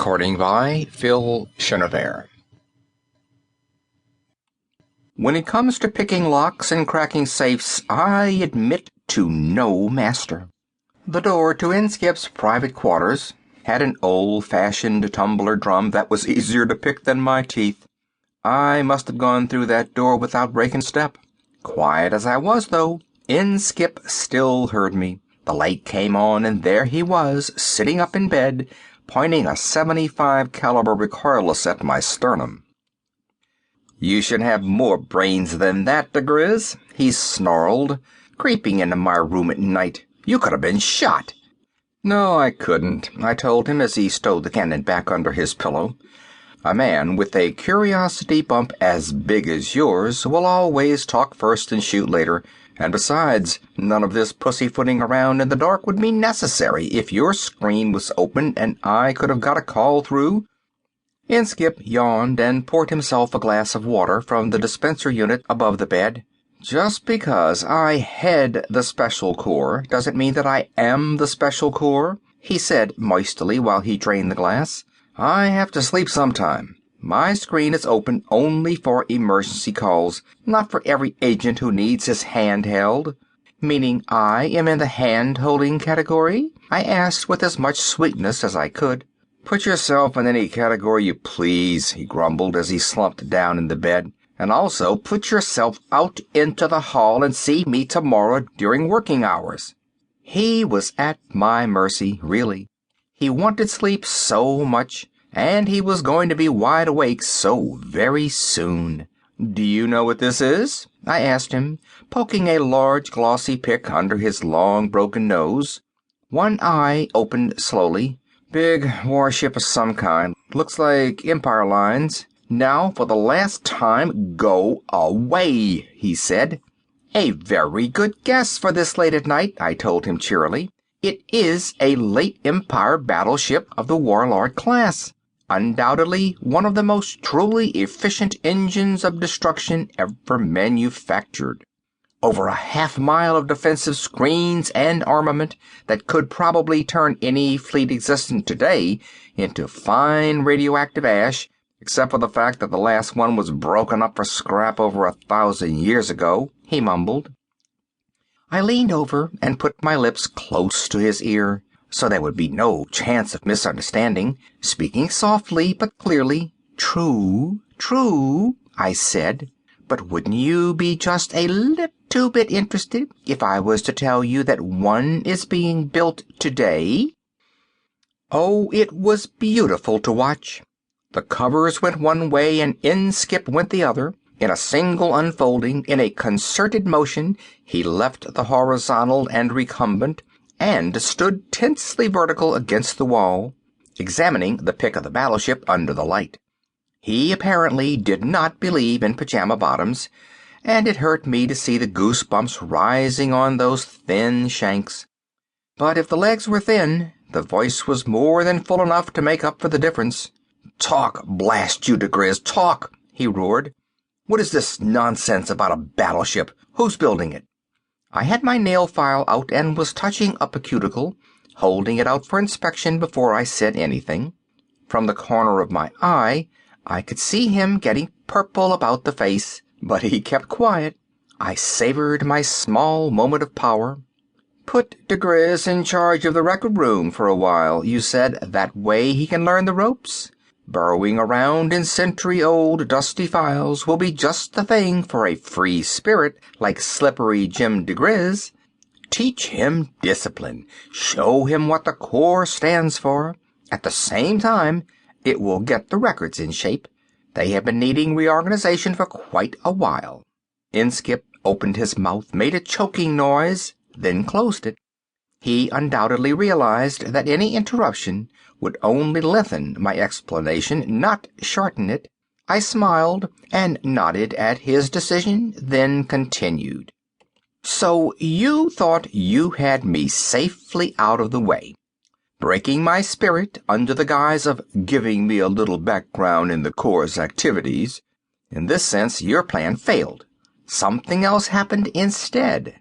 Recording by Phil Chenevert. When it comes to picking locks and cracking safes, I admit to no master. The door to Inskip's private quarters had an old-fashioned tumbler drum that was easier to pick than my teeth. I must have gone through that door without breaking step. Quiet as I was, though, Inskip still heard me. The light came on, and there he was, sitting up in bed, pointing a .75 caliber careless at my sternum. "You should have more brains than that, diGriz," he snarled, "creeping into my room at night. You could have been shot." "No, I couldn't," I told him as he stowed the cannon back under his pillow. "A man with a curiosity bump as big as yours will always talk first and shoot later. And besides, none of this pussyfooting around in the dark would be necessary if your screen was open and I could have got a call through." Inskip yawned and poured himself a glass of water from the dispenser unit above the bed. "Just because I head the Special Corps doesn't mean that I am the Special Corps," he said moistly while he drained the glass. "I have to sleep sometime. My screen is open only for emergency calls, not for every agent who needs his hand held." "Meaning I am in the hand-holding category?" I asked with as much sweetness as I could. "Put yourself in any category you please," he grumbled as he slumped down in the bed. "And also put yourself out into the hall and see me tomorrow during working hours." He was at my mercy, really. He wanted sleep so much, and he was going to be wide awake so very soon. "Do you know what this is?" I asked him, poking a large glossy pick under his long broken nose. One eye opened slowly. "Big warship of some kind. Looks like Empire lines." "Now, for the last time, go away," he said. "A very good guess for this late at night," I told him cheerily. "It is a late Empire battleship of the Warlord class. Undoubtedly one of the most truly efficient engines of destruction ever manufactured. Over a half-mile of defensive screens and armament that could probably turn any fleet existent today into fine radioactive ash, except for the fact that the last one was broken up for scrap over 1,000 years ago," he mumbled. I leaned over and put my lips close to his ear, so there would be no chance of misunderstanding, speaking softly but clearly. True, I said. "But wouldn't you be just a little bit interested if I was to tell you that one is being built today?" Oh, it was beautiful to watch. The covers went one way and Inskip went the other. In a single unfolding, in a concerted motion, he left the horizontal and recumbent, and stood tensely vertical against the wall, examining the pick of the battleship under the light. He apparently did not believe in pajama bottoms, and it hurt me to see the goosebumps rising on those thin shanks. But if the legs were thin, the voice was more than full enough to make up for the difference. "Talk, blast you, diGriz, talk!" he roared. "What is this nonsense about a battleship? Who's building it?" I had my nail file out and was touching up a cuticle, holding it out for inspection before I said anything. From the corner of my eye, I could see him getting purple about the face, but he kept quiet. I savored my small moment of power. "Put diGriz in charge of the record room for a while, you said. That way he can learn the ropes. Burrowing around in century-old dusty files will be just the thing for a free spirit like Slippery Jim diGriz. Teach him discipline. Show him what the Corps stands for. At the same time, it will get the records in shape. They have been needing reorganization for quite a while." Inskip opened his mouth, made a choking noise, then closed it. He undoubtedly realized that any interruption would only lengthen my explanation, not shorten it. I smiled and nodded at his decision, then continued. "So you thought you had me safely out of the way, breaking my spirit under the guise of giving me a little background in the Corps' activities. In this sense, your plan failed. Something else happened instead.